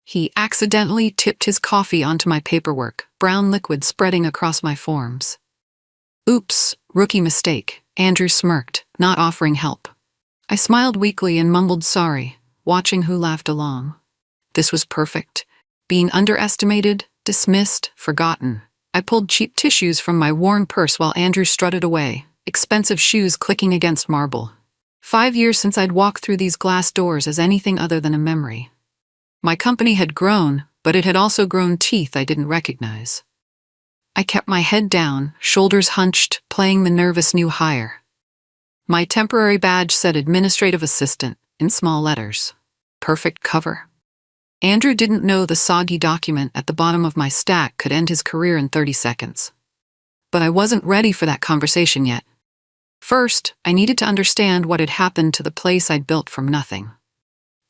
He accidentally tipped his coffee onto my paperwork, brown liquid spreading across my forms. Oops, rookie mistake, Andrew smirked, not offering help. I smiled weakly and mumbled sorry, watching who laughed along. This was perfect. Being underestimated, dismissed, forgotten. I pulled cheap tissues from my worn purse while Andrew strutted away, expensive shoes clicking against marble. 5 years since I'd walked through these glass doors as anything other than a memory. My company had grown, but it had also grown teeth I didn't recognize. I kept my head down, shoulders hunched, playing the nervous new hire. My temporary badge said administrative assistant, in small letters. Perfect cover. Andrew didn't know the soggy document at the bottom of my stack could end his career in 30 seconds. But I wasn't ready for that conversation yet. First, I needed to understand what had happened to the place I'd built from nothing.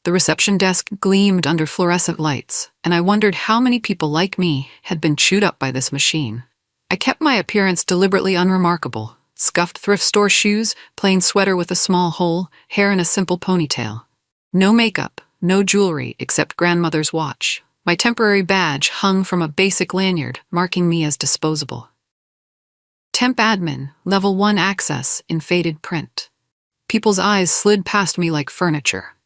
The reception desk gleamed under fluorescent lights, and I wondered how many people like me had been chewed up by this machine. I kept my appearance deliberately unremarkable. Scuffed thrift store shoes, plain sweater with a small hole, hair in a simple ponytail. No makeup, no jewelry except grandmother's watch. My temporary badge hung from a basic lanyard, marking me as disposable. Temp admin, level 1 access, in faded print. People's eyes slid past me like furniture.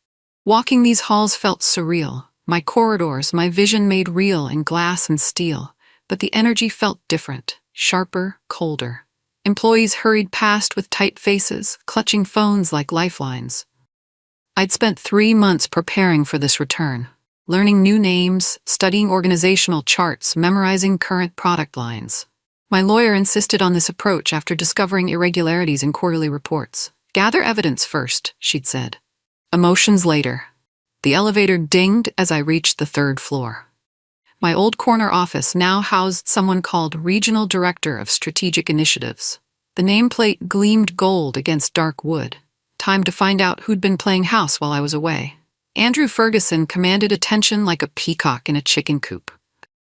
Walking these halls felt surreal. My corridors, my vision made real in glass and steel, but the energy felt different, sharper, colder. Employees hurried past with tight faces, clutching phones like lifelines. I'd spent 3 months preparing for this return, learning new names, studying organizational charts, memorizing current product lines. My lawyer insisted on this approach after discovering irregularities in quarterly reports. Gather evidence first, she'd said. Emotions later. The elevator dinged as I reached the 3rd floor. My old corner office now housed someone called Regional Director of Strategic Initiatives. The nameplate gleamed gold against dark wood. Time to find out who'd been playing house while I was away. Andrew Ferguson commanded attention like a peacock in a chicken coop.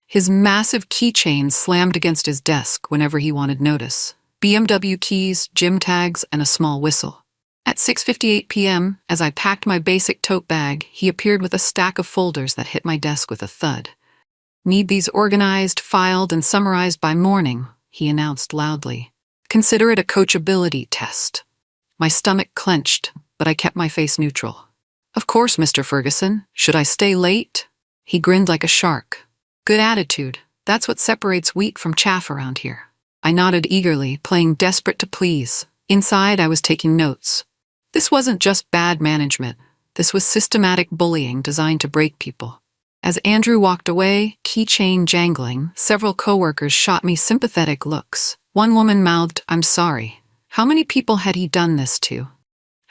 His massive keychain slammed against his desk whenever he wanted notice. BMW keys, gym tags, and a small whistle. At 6:58 p.m., as I packed my basic tote bag, he appeared with a stack of folders that hit my desk with a thud. Need these organized, filed, and summarized by morning, he announced loudly. Consider it a coachability test. My stomach clenched, but I kept my face neutral. Of course, Mr. Ferguson. Should I stay late? He grinned like a shark. Good attitude. That's what separates wheat from chaff around here. I nodded eagerly, playing desperate to please. Inside, I was taking notes. This wasn't just bad management. This was systematic bullying designed to break people. As Andrew walked away, keychain jangling, several coworkers shot me sympathetic looks. One woman mouthed, "I'm sorry." How many people had he done this to?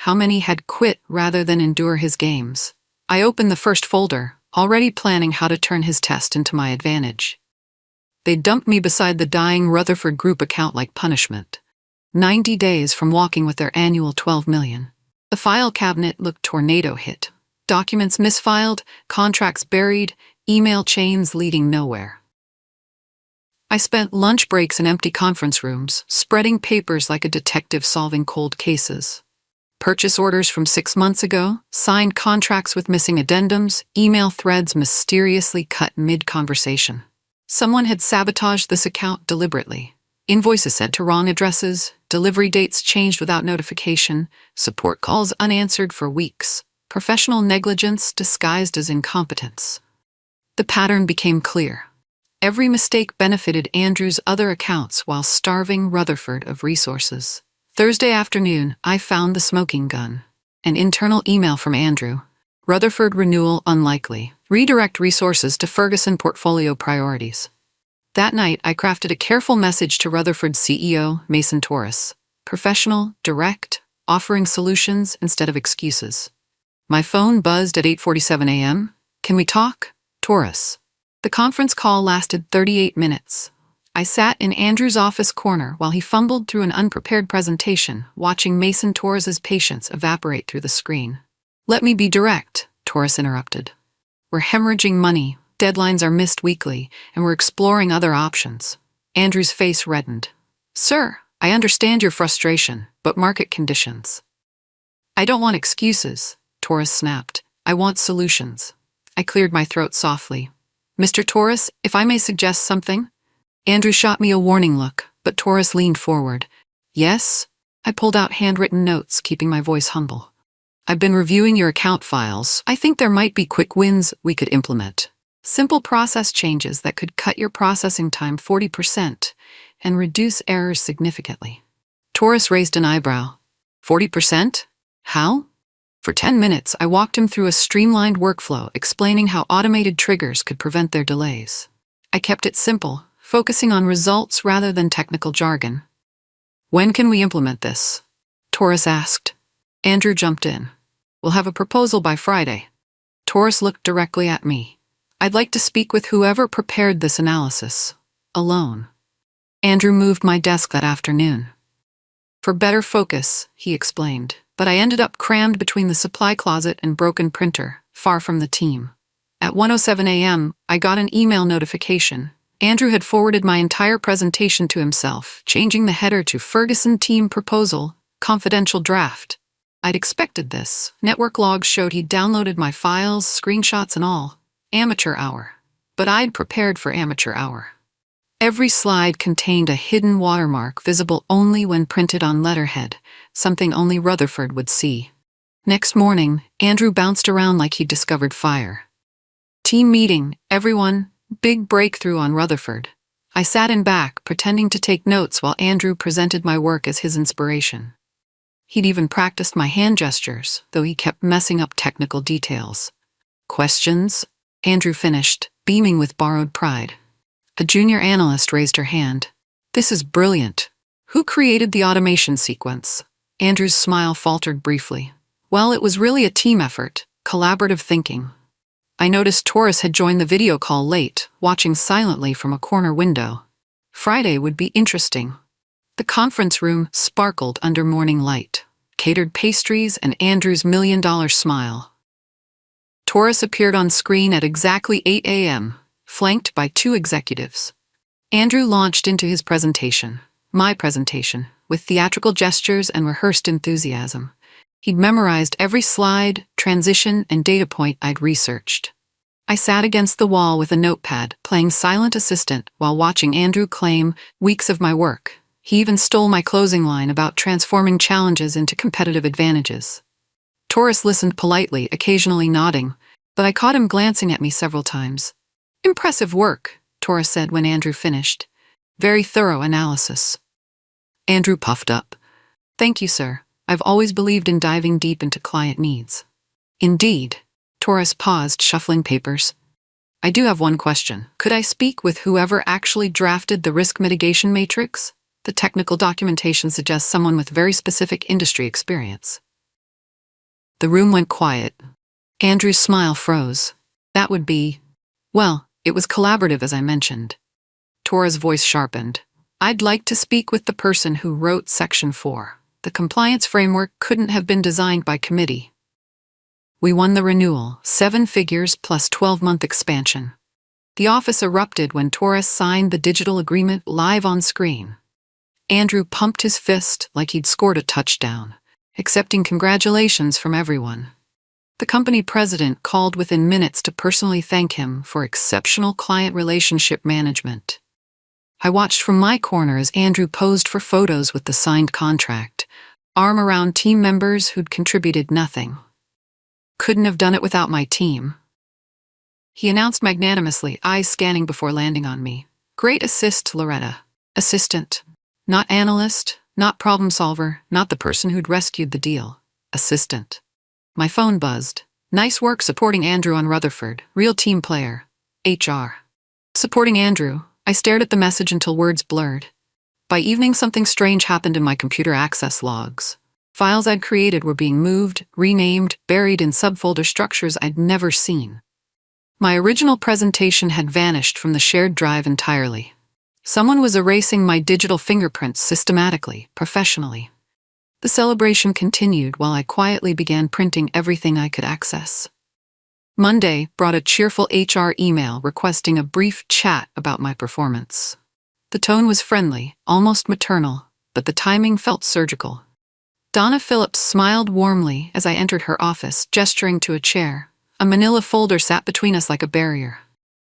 How many had quit rather than endure his games? I opened the first folder, already planning how to turn his test into my advantage. They dumped me beside the dying Rutherford Group account like punishment. 90 days from walking with their annual $12 million. The file cabinet looked tornado hit. Documents misfiled, contracts buried, email chains leading nowhere. I spent lunch breaks in empty conference rooms, spreading papers like a detective solving cold cases. Purchase orders from 6 months ago, signed contracts with missing addendums, email threads mysteriously cut mid-conversation. Someone had sabotaged this account deliberately. Invoices sent to wrong addresses, delivery dates changed without notification, support calls unanswered for weeks. Professional negligence disguised as incompetence. The pattern became clear. Every mistake benefited Andrew's other accounts while starving Rutherford of resources. Thursday afternoon, I found the smoking gun. An internal email from Andrew. Rutherford renewal unlikely. Redirect resources to Ferguson portfolio priorities. That night, I crafted a careful message to Rutherford's CEO, Mason Torres. Professional, direct, offering solutions instead of excuses. My phone buzzed at 8:47 a.m. Can we talk? Torres. The conference call lasted 38 minutes. I sat in Andrew's office corner while he fumbled through an unprepared presentation, watching Mason Torres's patience evaporate through the screen. Let me be direct, Torres interrupted. We're hemorrhaging money, deadlines are missed weekly, and we're exploring other options. Andrew's face reddened. Sir, I understand your frustration, but market conditions. I don't want excuses, Torres snapped. I want solutions. I cleared my throat softly. Mr. Torres, if I may suggest something? Andrew shot me a warning look, but Torres leaned forward. Yes? I pulled out handwritten notes, keeping my voice humble. I've been reviewing your account files. I think there might be quick wins we could implement. Simple process changes that could cut your processing time 40% and reduce errors significantly. Torres raised an eyebrow. 40%? How? For 10 minutes, I walked him through a streamlined workflow, explaining how automated triggers could prevent their delays. I kept it simple, focusing on results rather than technical jargon. When can we implement this? Torres asked. Andrew jumped in. We'll have a proposal by Friday. Torres looked directly at me. I'd like to speak with whoever prepared this analysis. Alone. Andrew moved my desk that afternoon. For better focus, he explained, but I ended up crammed between the supply closet and broken printer, far from the team. At 1:07 a.m., I got an email notification. Andrew had forwarded my entire presentation to himself, changing the header to Ferguson Team Proposal, Confidential Draft. I'd expected this. Network logs showed he'd downloaded my files, screenshots and all. Amateur hour. But I'd prepared for amateur hour. Every slide contained a hidden watermark visible only when printed on letterhead, something only Rutherford would see. Next morning, Andrew bounced around like he'd discovered fire. Team meeting, everyone, big breakthrough on Rutherford. I sat in back, pretending to take notes while Andrew presented my work as his inspiration. He'd even practiced my hand gestures, though he kept messing up technical details. Questions? Andrew finished, beaming with borrowed pride. A junior analyst raised her hand. This is brilliant. Who created the automation sequence? Andrew's smile faltered briefly. Well, it was really a team effort, collaborative thinking. I noticed Torres had joined the video call late, watching silently from a corner window. Friday would be interesting. The conference room sparkled under morning light, catered pastries and Andrew's $1,000,000 smile. Torres appeared on screen at exactly 8 a.m., flanked by two executives. Andrew launched into his presentation, my presentation, with theatrical gestures and rehearsed enthusiasm. He'd memorized every slide, transition, and data point I'd researched. I sat against the wall with a notepad, playing silent assistant while watching Andrew claim weeks of my work. He even stole my closing line about transforming challenges into competitive advantages. Torres listened politely, occasionally nodding, but I caught him glancing at me several times. Impressive work, Torres said when Andrew finished. Very thorough analysis. Andrew puffed up. Thank you, sir. I've always believed in diving deep into client needs. Indeed. Torres paused, shuffling papers. I do have one question. Could I speak with whoever actually drafted the risk mitigation matrix? The technical documentation suggests someone with very specific industry experience. The room went quiet. Andrew's smile froze. That would be... Well, it was collaborative, as I mentioned. Torres' voice sharpened. I'd like to speak with the person who wrote Section 4. The compliance framework couldn't have been designed by committee. We won the renewal, 7 figures plus 12-month expansion. The office erupted when Torres signed the digital agreement live on screen. Andrew pumped his fist like he'd scored a touchdown, accepting congratulations from everyone. The company president called within minutes to personally thank him for exceptional client relationship management. I watched from my corner as Andrew posed for photos with the signed contract, arm around team members who'd contributed nothing. Couldn't have done it without my team. He announced magnanimously, eyes scanning before landing on me. Great assist, Loretta. Assistant. Not analyst, not problem solver, not the person who'd rescued the deal. Assistant. My phone buzzed. Nice work supporting Andrew on Rutherford. Real team player. HR. Supporting Andrew. I stared at the message until words blurred. By evening, something strange happened in my computer access logs. Files I'd created were being moved, renamed, buried in subfolder structures I'd never seen. My original presentation had vanished from the shared drive entirely. Someone was erasing my digital fingerprints systematically, professionally. The celebration continued while I quietly began printing everything I could access. Monday brought a cheerful HR email requesting a brief chat about my performance. The tone was friendly, almost maternal, but the timing felt surgical. Donna Phillips smiled warmly as I entered her office, gesturing to a chair. A manila folder sat between us like a barrier.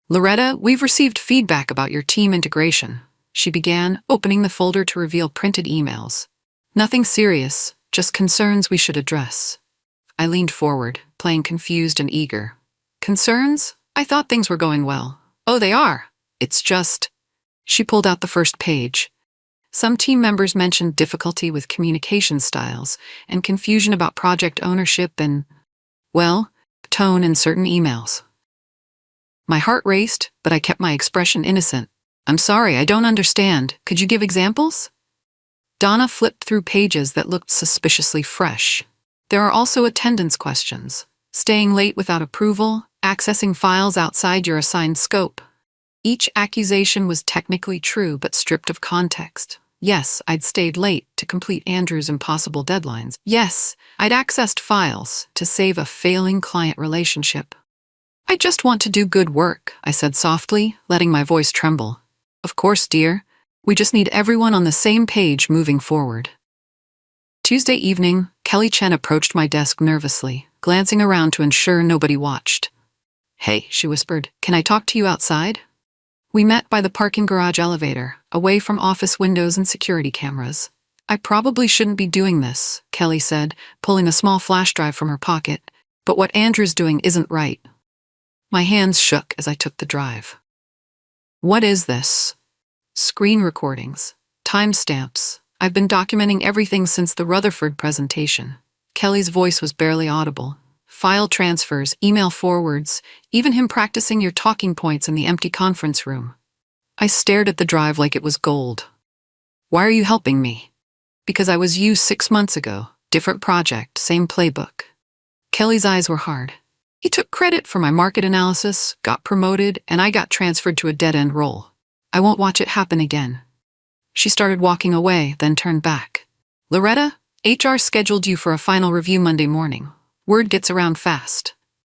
Loretta, we've received feedback about your team integration, she began, opening the folder to reveal printed emails. Nothing serious, just concerns we should address. I leaned forward, playing confused and eager. Concerns? I thought things were going well. Oh, they are. It's just... She pulled out the first page. Some team members mentioned difficulty with communication styles and confusion about project ownership and, well, tone in certain emails. My heart raced, but I kept my expression innocent. I'm sorry, I don't understand. Could you give examples? Donna flipped through pages that looked suspiciously fresh. There are also attendance questions. Staying late without approval, accessing files outside your assigned scope. Each accusation was technically true but stripped of context. Yes, I'd stayed late to complete Andrew's impossible deadlines. Yes, I'd accessed files to save a failing client relationship. I just want to do good work, I said softly, letting my voice tremble. Of course, dear. We just need everyone on the same page moving forward. Tuesday evening, Kelly Chen approached my desk nervously, glancing around to ensure nobody watched. Hey, she whispered, can I talk to you outside? We met by the parking garage elevator, away from office windows and security cameras. I probably shouldn't be doing this, Kelly said, pulling a small flash drive from her pocket, but what Andrew's doing isn't right. My hands shook as I took the drive. What is this? Screen recordings, timestamps. I've been documenting everything since the Rutherford presentation. Kelly's voice was barely audible. File transfers, email forwards, even him practicing your talking points in the empty conference room. I stared at the drive like it was gold. Why are you helping me? Because I was you 6 months ago. Different project, same playbook. Kelly's eyes were hard. He took credit for my market analysis, got promoted, and I got transferred to a dead-end role. I won't watch it happen again. She started walking away, then turned back. Loretta, HR scheduled you for a final review Monday morning. Word gets around fast.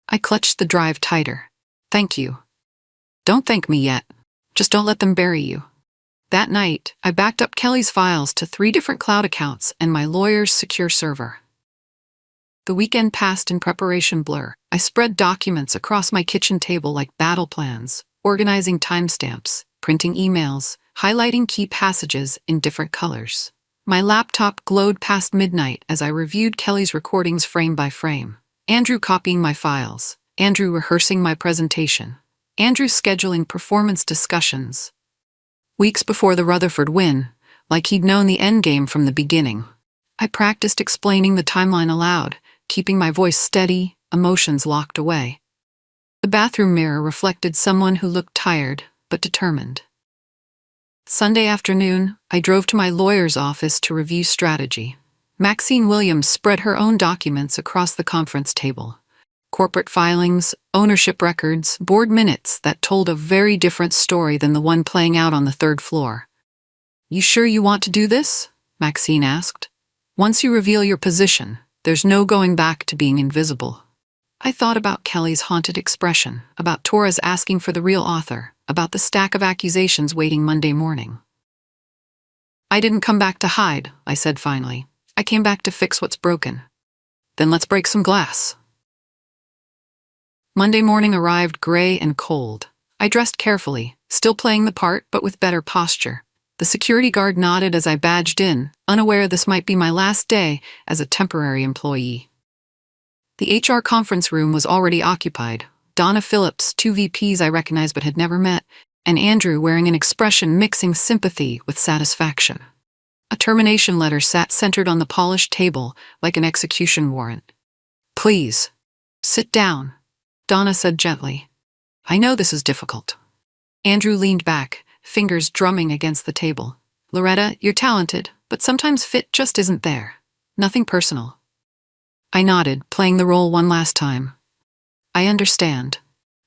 I clutched the drive tighter. Thank you. Don't thank me yet. Just don't let them bury you. That night, I backed up Kelly's files to 3 different cloud accounts and my lawyer's secure server. The weekend passed in preparation blur. I spread documents across my kitchen table like battle plans, organizing timestamps, printing emails, highlighting key passages in different colors. My laptop glowed past midnight as I reviewed Kelly's recordings frame by frame. Andrew copying my files. Andrew rehearsing my presentation. Andrew scheduling performance discussions. Weeks before the Rutherford win, like he'd known the endgame from the beginning. I practiced explaining the timeline aloud, keeping my voice steady, emotions locked away. The bathroom mirror reflected someone who looked tired, but determined. Sunday afternoon, I drove to my lawyer's office to review strategy. Maxine Williams spread her own documents across the conference table. Corporate filings, ownership records, board minutes that told a very different story than the one playing out on the 3rd floor. You sure you want to do this? Maxine asked. Once you reveal your position, there's no going back to being invisible. I thought about Kelly's haunted expression, about Torres asking for the real author, about the stack of accusations waiting Monday morning. I didn't come back to hide, I said finally. I came back to fix what's broken. Then let's break some glass. Monday morning arrived gray and cold. I dressed carefully, still playing the part but with better posture. The security guard nodded as I badged in, unaware this might be my last day as a temporary employee. The HR conference room was already occupied. Donna Phillips, 2 VPs I recognized but had never met, and Andrew wearing an expression mixing sympathy with satisfaction. A termination letter sat centered on the polished table like an execution warrant. Please, sit down, Donna said gently. I know this is difficult. Andrew leaned back, fingers drumming against the table. Loretta, you're talented, but sometimes fit just isn't there. Nothing personal. I nodded, playing the role one last time. I understand.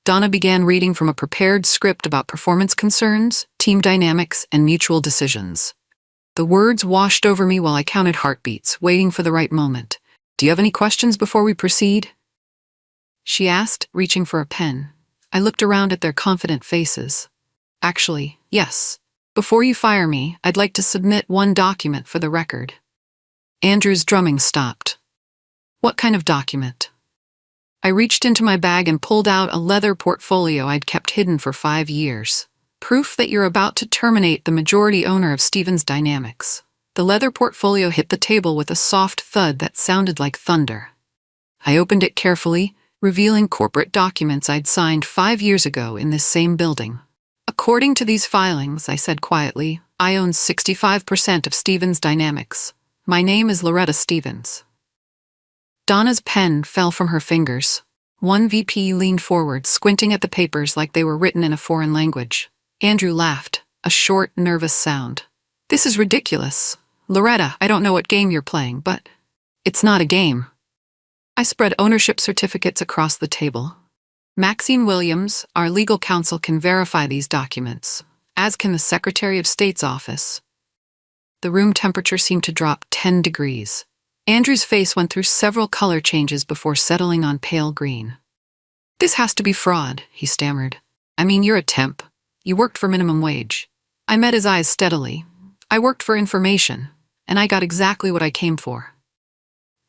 Donna began reading from a prepared script about performance concerns, team dynamics, and mutual decisions. The words washed over me while I counted heartbeats, waiting for the right moment. Do you have any questions before we proceed? She asked, reaching for a pen. I looked around at their confident faces. Actually, yes. Before you fire me, I'd like to submit one document for the record. Andrew's drumming stopped. What kind of document? I reached into my bag and pulled out a leather portfolio I'd kept hidden for 5 years. Proof that you're about to terminate the majority owner of Stevens Dynamics. The leather portfolio hit the table with a soft thud that sounded like thunder. I opened it carefully, revealing corporate documents I'd signed 5 years ago in this same building. According to these filings, I said quietly, I own 65% of Stevens Dynamics. My name is Loretta Stevens. Donna's pen fell from her fingers. One VP leaned forward, squinting at the papers like they were written in a foreign language. Andrew laughed, a short, nervous sound. This is ridiculous. Loretta, I don't know what game you're playing, but it's not a game. I spread ownership certificates across the table. Maxine Williams, our legal counsel, can verify these documents, as can the Secretary of State's office. The room temperature seemed to drop 10 degrees. Andrew's face went through several color changes before settling on pale green. This has to be fraud, he stammered. I mean, you're a temp. You worked for minimum wage. I met his eyes steadily. I worked for information, and I got exactly what I came for.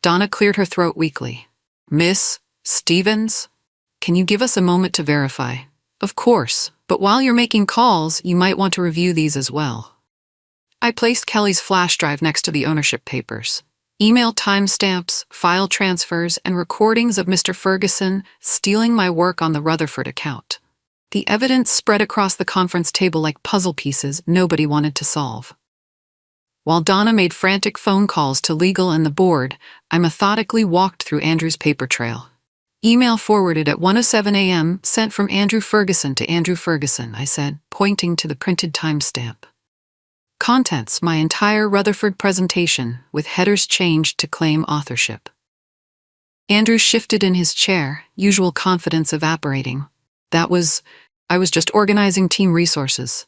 Donna cleared her throat weakly. Miss Stevens? Can you give us a moment to verify? Of course, but while you're making calls, you might want to review these as well. I placed Kelly's flash drive next to the ownership papers. Email timestamps, file transfers, and recordings of Mr. Ferguson stealing my work on the Rutherford account. The evidence spread across the conference table like puzzle pieces nobody wanted to solve. While Donna made frantic phone calls to legal and the board, I methodically walked through Andrew's paper trail. Email forwarded at 1:07 a.m. sent from Andrew Ferguson to Andrew Ferguson, I said, pointing to the printed timestamp. Contents: my entire Rutherford presentation, with headers changed to claim authorship. Andrew shifted in his chair, usual confidence evaporating. I was just organizing team resources.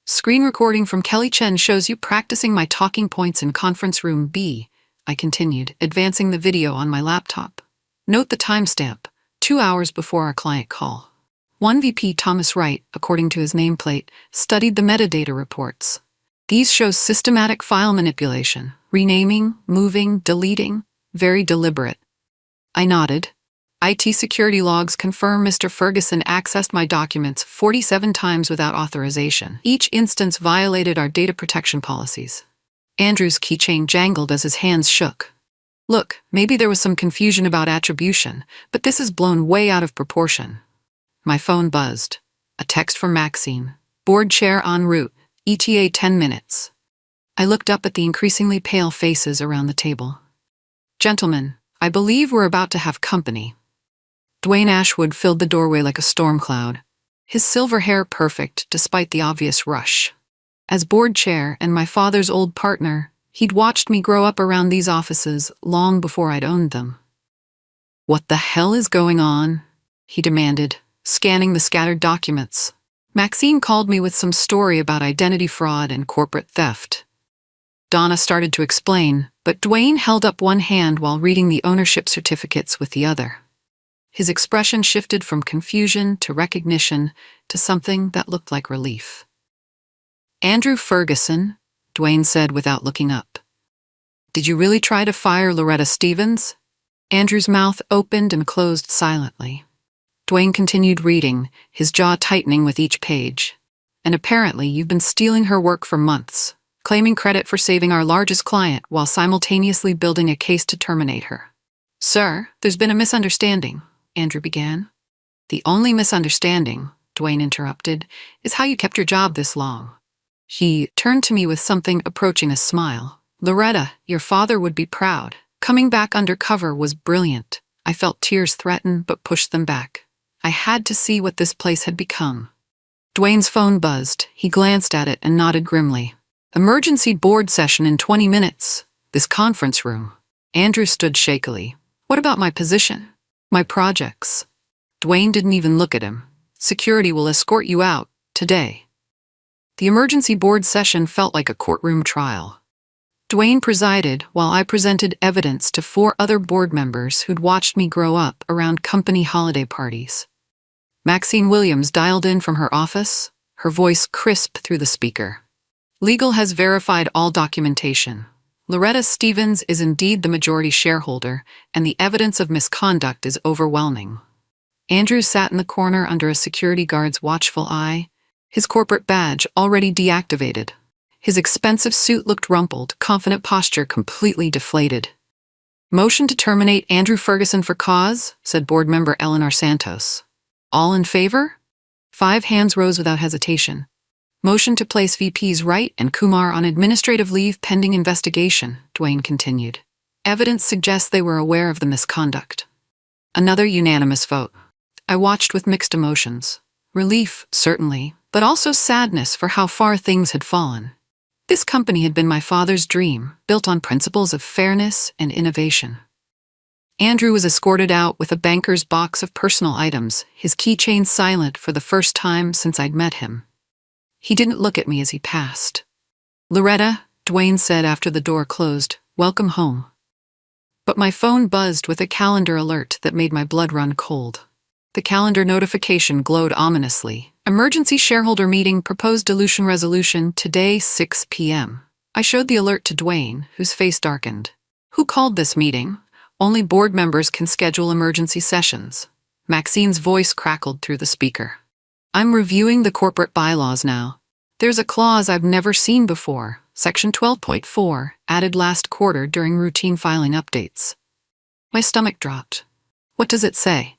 Screen recording from Kelly Chen shows you practicing my talking points in conference room B, I continued, advancing the video on my laptop. Note the timestamp, 2 hours before our client call. One VP, Thomas Wright, according to his nameplate, studied the metadata reports. These show systematic file manipulation, renaming, moving, deleting, very deliberate. I nodded. IT security logs confirm Mr. Ferguson accessed my documents 47 times without authorization. Each instance violated our data protection policies. Andrew's keychain jangled as his hands shook. Look, maybe there was some confusion about attribution, but this is blown way out of proportion. My phone buzzed. A text from Maxine. Board chair en route. ETA 10 minutes. I looked up at the increasingly pale faces around the table. Gentlemen, I believe we're about to have company. Dwayne Ashwood filled the doorway like a storm cloud, his silver hair perfect despite the obvious rush. As board chair and my father's old partner, he'd watched me grow up around these offices long before I'd owned them. What the hell is going on? He demanded, scanning the scattered documents. Maxine called me with some story about identity fraud and corporate theft. Donna started to explain, but Dwayne held up one hand while reading the ownership certificates with the other. His expression shifted from confusion to recognition to something that looked like relief. Andrew Ferguson, Dwayne said without looking up. Did you really try to fire Loretta Stevens? Andrew's mouth opened and closed silently. Dwayne continued reading, his jaw tightening with each page. And apparently you've been stealing her work for months, claiming credit for saving our largest client while simultaneously building a case to terminate her. Sir, there's been a misunderstanding, Andrew began. The only misunderstanding, Dwayne interrupted, is how you kept your job this long. He turned to me with something approaching a smile. Loretta, your father would be proud. Coming back undercover was brilliant. I felt tears threaten but pushed them back. I had to see what this place had become. Dwayne's phone buzzed. He glanced at it and nodded grimly. Emergency board session in 20 minutes. This conference room. Andrew stood shakily. What about my position? My projects? Dwayne didn't even look at him. Security will escort you out, today. The emergency board session felt like a courtroom trial. Dwayne presided while I presented evidence to 4 other board members who'd watched me grow up around company holiday parties. Maxine Williams dialed in from her office, her voice crisp through the speaker. Legal has verified all documentation. Loretta Stevens is indeed the majority shareholder, and the evidence of misconduct is overwhelming. Andrew sat in the corner under a security guard's watchful eye, his corporate badge already deactivated. His expensive suit looked rumpled, confident posture completely deflated. "Motion to terminate Andrew Ferguson for cause," said board member Eleanor Santos. "All in favor?" 5 hands rose without hesitation. "Motion to place VPs Wright and Kumar on administrative leave pending investigation," Dwayne continued. "Evidence suggests they were aware of the misconduct." Another unanimous vote. I watched with mixed emotions. Relief, certainly, but also sadness for how far things had fallen. This company had been my father's dream, built on principles of fairness and innovation. Andrew was escorted out with a banker's box of personal items, his keychain silent for the first time since I'd met him. He didn't look at me as he passed. "Loretta," Dwayne said after the door closed, "welcome home." But my phone buzzed with a calendar alert that made my blood run cold. The calendar notification glowed ominously. "Emergency shareholder meeting, proposed dilution resolution, today 6 p.m. I showed the alert to Dwayne, whose face darkened. "Who called this meeting? Only board members can schedule emergency sessions." Maxine's voice crackled through the speaker. "I'm reviewing the corporate bylaws now. There's a clause I've never seen before, Section 12.4, added last quarter during routine filing updates." My stomach dropped. "What does it say?"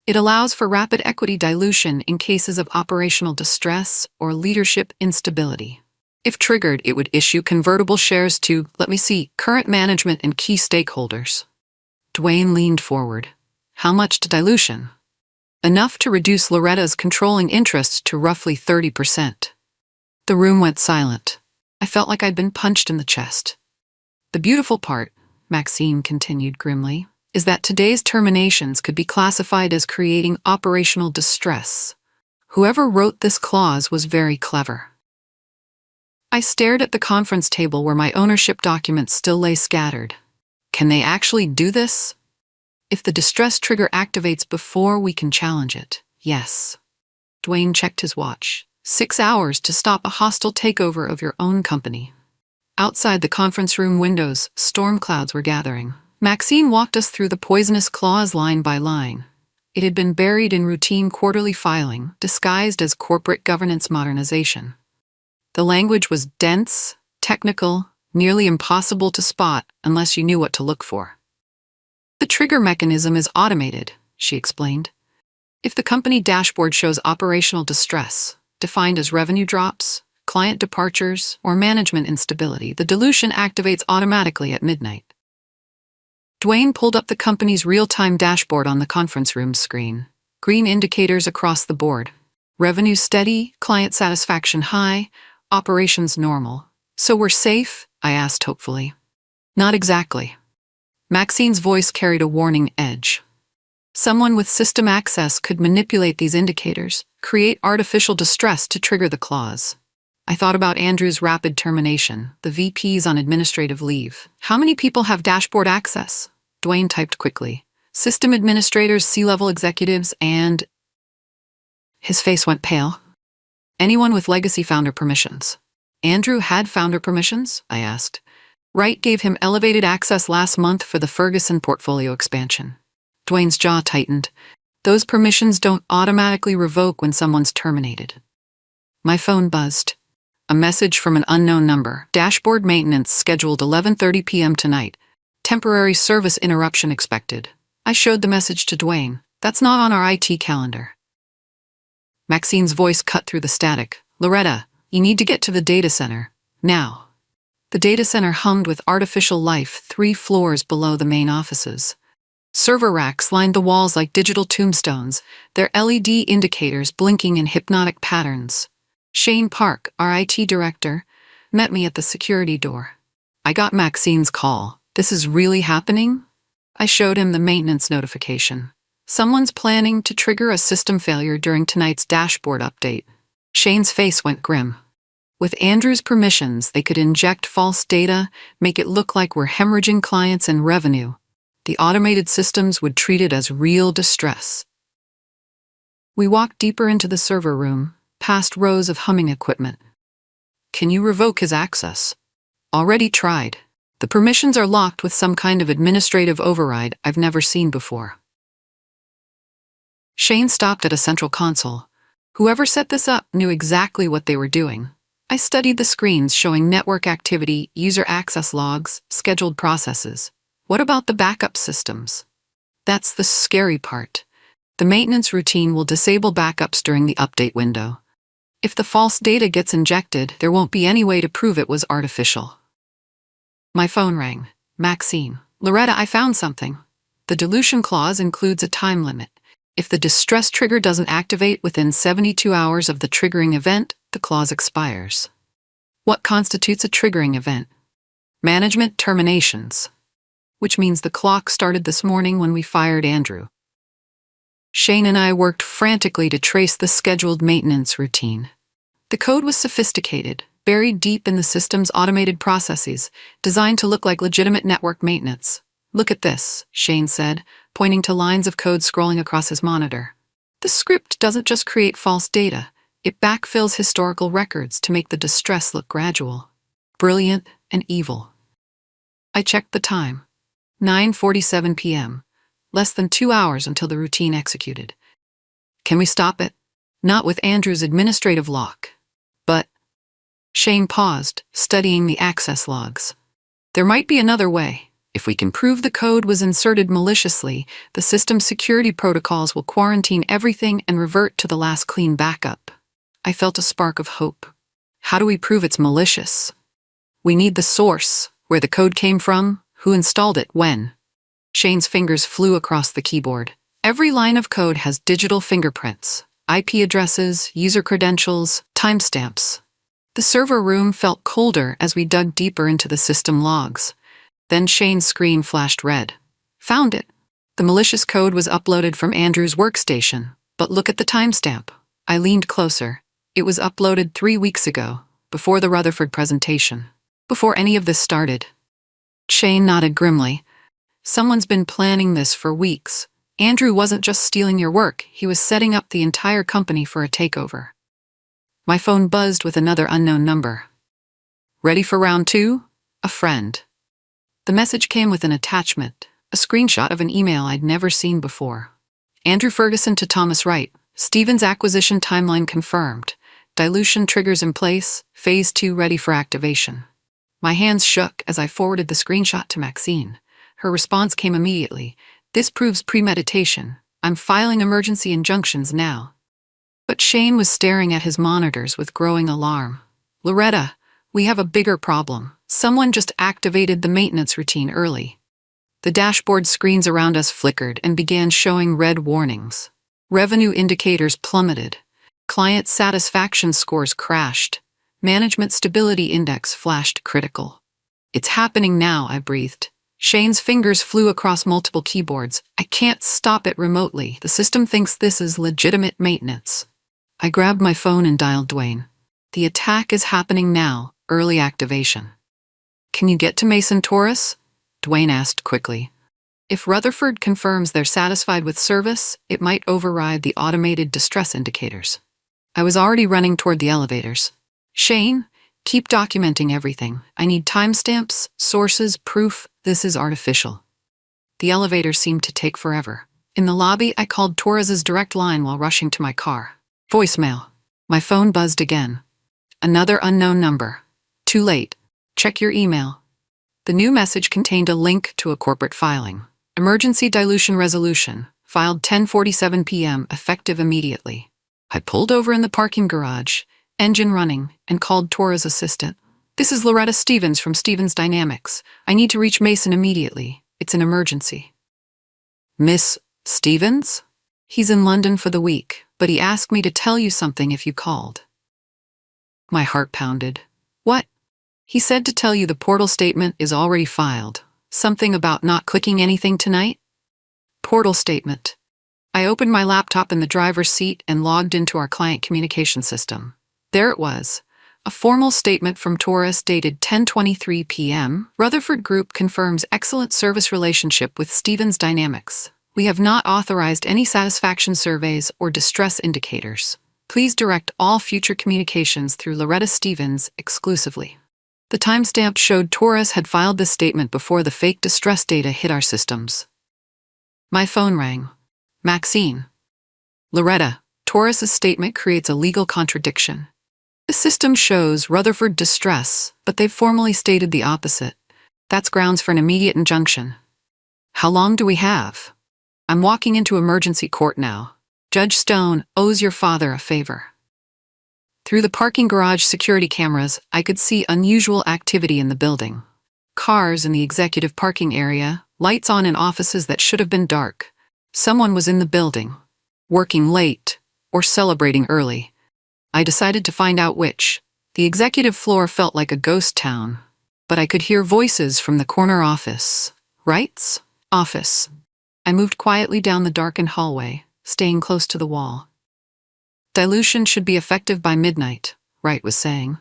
"It allows for rapid equity dilution in cases of operational distress or leadership instability. If triggered, it would issue convertible shares to, current management and key stakeholders." Dwayne leaned forward. "How much to dilution?" "Enough to reduce Loretta's controlling interests to roughly 30%. The room went silent. I felt like I'd been punched in the chest. "The beautiful part," Maxine continued grimly, "is that today's terminations could be classified as creating operational distress. Whoever wrote this clause was very clever." I stared at the conference table where my ownership documents still lay scattered. Can they actually do this? If the distress trigger activates before we can challenge it, yes. Dwayne checked his watch. 6 hours to stop a hostile takeover of your own company. Outside the conference room windows, storm clouds were gathering. Maxine walked us through the poisonous clause line by line. It had been buried in routine quarterly filing, disguised as corporate governance modernization. The language was dense, technical, nearly impossible to spot unless you knew what to look for. "The trigger mechanism is automated," she explained. "If the company dashboard shows operational distress, defined as revenue drops, client departures, or management instability, the dilution activates automatically at midnight." Dwayne pulled up the company's real-time dashboard on the conference room screen. Green indicators across the board. Revenue steady, client satisfaction high, operations normal. "So we're safe?" I asked hopefully. "Not exactly." Maxine's voice carried a warning edge. "Someone with system access could manipulate these indicators, create artificial distress to trigger the clause." I thought about Andrew's rapid termination, the VPs on administrative leave. "How many people have dashboard access?" Dwayne typed quickly. "System administrators, C-level executives, and..." His face went pale. "Anyone with legacy founder permissions." "Andrew had founder permissions?" I asked. "Wright gave him elevated access last month for the Ferguson portfolio expansion." Dwayne's jaw tightened. "Those permissions don't automatically revoke when someone's terminated." My phone buzzed. A message from an unknown number. "Dashboard maintenance scheduled 11:30 p.m. tonight. Temporary service interruption expected." I showed the message to Dwayne. "That's not on our IT calendar." Maxine's voice cut through the static. "Loretta, you need to get to the data center. Now." The data center hummed with artificial life 3 floors below the main offices. Server racks lined the walls like digital tombstones, their LED indicators blinking in hypnotic patterns. Shane Park, our IT director, met me at the security door. "I got Maxine's call. This is really happening?" I showed him the maintenance notification. "Someone's planning to trigger a system failure during tonight's dashboard update." Shane's face went grim. "With Andrew's permissions, they could inject false data, make it look like we're hemorrhaging clients and revenue. The automated systems would treat it as real distress." We walked deeper into the server room, past rows of humming equipment. "Can you revoke his access?" Already tried. The permissions are locked with some kind of administrative override I've never seen before. Shane stopped at a central console. Whoever set this up knew exactly what they were doing. I studied the screens showing network activity, user access logs, scheduled processes. What about the backup systems? That's the scary part. The maintenance routine will disable backups during the update window. If the false data gets injected, there won't be any way to prove it was artificial. My phone rang. Maxine. Loretta, I found something. The dilution clause includes a time limit. If the distress trigger doesn't activate within 72 hours of the triggering event, the clause expires. What constitutes a triggering event? Management terminations. Which means the clock started this morning when we fired Andrew. Shane and I worked frantically to trace the scheduled maintenance routine. The code was sophisticated, buried deep in the system's automated processes, designed to look like legitimate network maintenance. Look at this, Shane said, pointing to lines of code scrolling across his monitor. The script doesn't just create false data, it backfills historical records to make the distress look gradual, brilliant, and evil. I checked the time. 9:47 p.m. Less than 2 hours until the routine executed. Can we stop it? Not with Andrew's administrative lock. But Shane paused, studying the access logs. There might be another way. If we can prove the code was inserted maliciously, the system's security protocols will quarantine everything and revert to the last clean backup. I felt a spark of hope. How do we prove it's malicious? We need the source, where the code came from, who installed it, when. Shane's fingers flew across the keyboard. Every line of code has digital fingerprints, IP addresses, user credentials, timestamps. The server room felt colder as we dug deeper into the system logs. Then Shane's screen flashed red. Found it. The malicious code was uploaded from Andrew's workstation. But look at the timestamp. I leaned closer. It was uploaded 3 weeks ago, before the Rutherford presentation. Before any of this started. Shane nodded grimly. Someone's been planning this for weeks. Andrew wasn't just stealing your work, he was setting up the entire company for a takeover. My phone buzzed with another unknown number. Ready for round 2? A friend. The message came with an attachment, a screenshot of an email I'd never seen before. Andrew Ferguson to Thomas Wright. Stevens acquisition timeline confirmed. Dilution triggers in place. Phase 2 ready for activation. My hands shook as I forwarded the screenshot to Maxine. Her response came immediately. This proves premeditation. I'm filing emergency injunctions now. But Shane was staring at his monitors with growing alarm. Loretta, we have a bigger problem. Someone just activated the maintenance routine early. The dashboard screens around us flickered and began showing red warnings. Revenue indicators plummeted. Client satisfaction scores crashed. Management stability index flashed critical. It's happening now, I breathed. Shane's fingers flew across multiple keyboards. I can't stop it remotely. The system thinks this is legitimate maintenance. I grabbed my phone and dialed Dwayne. The attack is happening now. Early activation. Can you get to Mason Taurus? Dwayne asked quickly. If Rutherford confirms they're satisfied with service, it might override the automated distress indicators. I was already running toward the elevators. Shane, keep documenting everything. I need timestamps, sources, proof. This is artificial. The elevator seemed to take forever. In the lobby, I called Torres's direct line while rushing to my car. Voicemail. My phone buzzed again. Another unknown number. Too late. Check your email. The new message contained a link to a corporate filing. Emergency dilution resolution, filed 10:47 p.m., effective immediately. I pulled over in the parking garage, engine running, and called Torres' assistant. This is Loretta Stevens from Stevens Dynamics. I need to reach Mason immediately. It's an emergency. Miss Stevens? He's in London for the week, but he asked me to tell you something if you called. My heart pounded. What? He said to tell you the portal statement is already filed. Something about not clicking anything tonight? Portal statement. I opened my laptop in the driver's seat and logged into our client communication system. There it was. A formal statement from Torres dated 10:23 p.m. Rutherford Group confirms excellent service relationship with Stevens Dynamics. We have not authorized any satisfaction surveys or distress indicators. Please direct all future communications through Loretta Stevens exclusively. The timestamp showed Torres had filed this statement before the fake distress data hit our systems. My phone rang. Maxine. Loretta, Torres's statement creates a legal contradiction. The system shows Rutherford distress, but they've formally stated the opposite. That's grounds for an immediate injunction. How long do we have? I'm walking into emergency court now. Judge Stone owes your father a favor. Through the parking garage security cameras, I could see unusual activity in the building. Cars in the executive parking area, lights on in offices that should have been dark. Someone was in the building, working late, or celebrating early. I decided to find out which. The executive floor felt like a ghost town, but I could hear voices from the corner office. Wright's office. I moved quietly down the darkened hallway, staying close to the wall. Dilution should be effective by midnight, Wright was saying.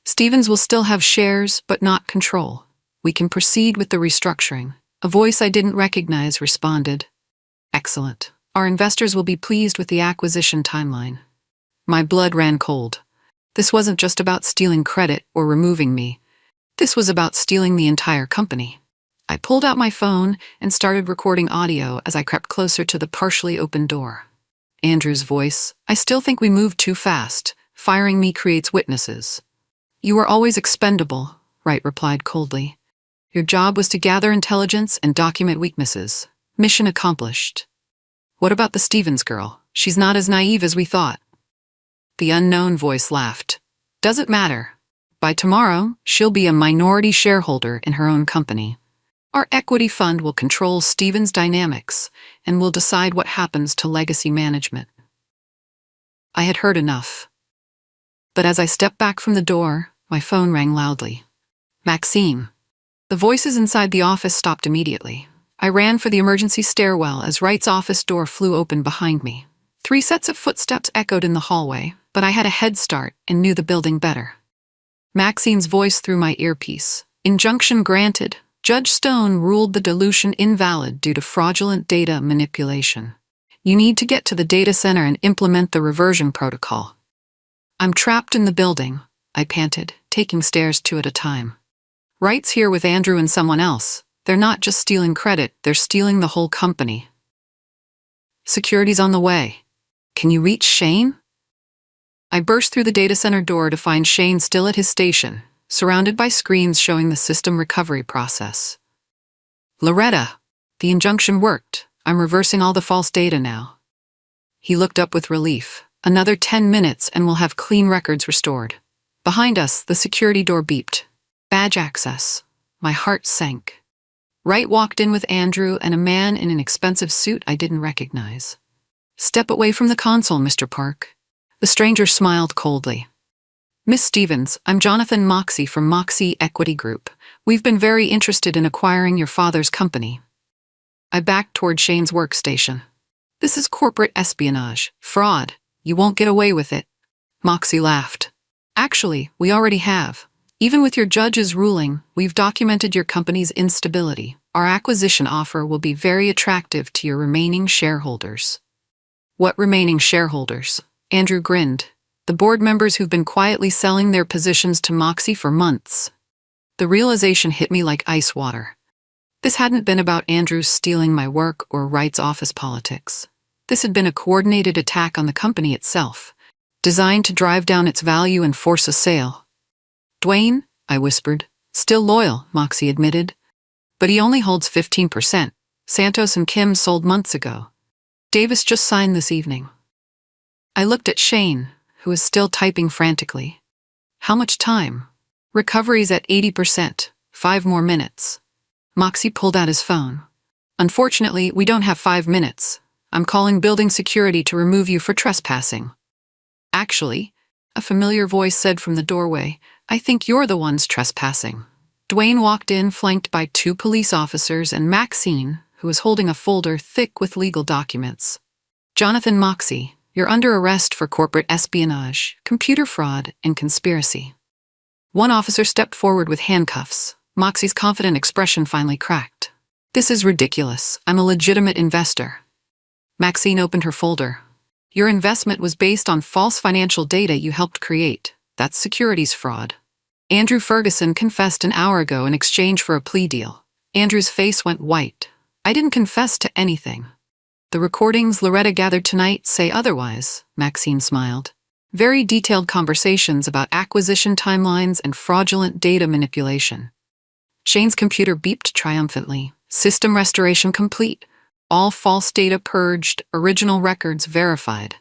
Stevens will still have shares, but not control. We can proceed with the restructuring. A voice I didn't recognize responded. Excellent. Our investors will be pleased with the acquisition timeline. My blood ran cold. This wasn't just about stealing credit or removing me. This was about stealing the entire company. I pulled out my phone and started recording audio as I crept closer to the partially open door. Andrew's voice, I still think we moved too fast. Firing me creates witnesses. You were always expendable, Wright replied coldly. Your job was to gather intelligence and document weaknesses. Mission accomplished. What about the Stevens girl? She's not as naive as we thought. The unknown voice laughed. Doesn't matter. By tomorrow, she'll be a minority shareholder in her own company. Our equity fund will control Stevens' dynamics and will decide what happens to legacy management. I had heard enough. But as I stepped back from the door, my phone rang loudly. Maxine. The voices inside the office stopped immediately. I ran for the emergency stairwell as Wright's office door flew open behind me. 3 sets of footsteps echoed in the hallway, but I had a head start and knew the building better. Maxine's voice through my earpiece. Injunction granted. Judge Stone ruled the dilution invalid due to fraudulent data manipulation. You need to get to the data center and implement the reversion protocol. I'm trapped in the building, I panted, taking stairs 2 at a time. Wright's here with Andrew and someone else. They're not just stealing credit, they're stealing the whole company. Security's on the way. Can you reach Shane? I burst through the data center door to find Shane still at his station, surrounded by screens showing the system recovery process. Loretta, the injunction worked. I'm reversing all the false data now. He looked up with relief. Another 10 minutes and we'll have clean records restored. Behind us, the security door beeped. Badge access. My heart sank. Wright walked in with Andrew and a man in an expensive suit I didn't recognize. Step away from the console, Mr. Park. The stranger smiled coldly. Miss Stevens, I'm Jonathan Moxie from Moxie Equity Group. We've been very interested in acquiring your father's company. I backed toward Shane's workstation. This is corporate espionage. Fraud. You won't get away with it. Moxie laughed. Actually, we already have. Even with your judge's ruling, we've documented your company's instability. Our acquisition offer will be very attractive to your remaining shareholders. What remaining shareholders? Andrew grinned. The board members who've been quietly selling their positions to Moxie for months. The realization hit me like ice water. This hadn't been about Andrew stealing my work or Wright's office politics. This had been a coordinated attack on the company itself, designed to drive down its value and force a sale. Dwayne, I whispered. Still loyal, Moxie admitted. But he only holds 15%. Santos and Kim sold months ago. Davis just signed this evening. I looked at Shane, who was still typing frantically. How much time? Recovery's at 80%. 5 more minutes. Moxie pulled out his phone. Unfortunately, we don't have 5 minutes. I'm calling building security to remove you for trespassing. Actually, a familiar voice said from the doorway, I think you're the ones trespassing. Dwayne walked in, flanked by 2 police officers and Maxine, who was holding a folder thick with legal documents. Jonathan Moxie, you're under arrest for corporate espionage, computer fraud, and conspiracy. One officer stepped forward with handcuffs. Moxie's confident expression finally cracked. This is ridiculous. I'm a legitimate investor. Maxine opened her folder. Your investment was based on false financial data you helped create. That's securities fraud. Andrew Ferguson confessed an hour ago in exchange for a plea deal. Andrew's face went white. I didn't confess to anything. The recordings Loretta gathered tonight say otherwise, Maxine smiled. Very detailed conversations about acquisition timelines and fraudulent data manipulation. Shane's computer beeped triumphantly. System restoration complete. All false data purged, original records verified.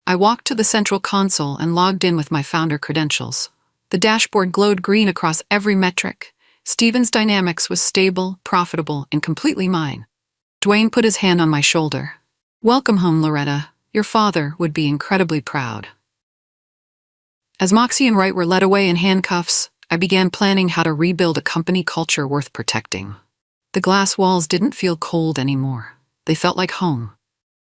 I walked to the central console and logged in with my founder credentials. The dashboard glowed green across every metric. Steven's Dynamics was stable, profitable, and completely mine. Dwayne put his hand on my shoulder. Welcome home, Loretta. Your father would be incredibly proud. As Moxie and Wright were led away in handcuffs, I began planning how to rebuild a company culture worth protecting. The glass walls didn't feel cold anymore. They felt like home.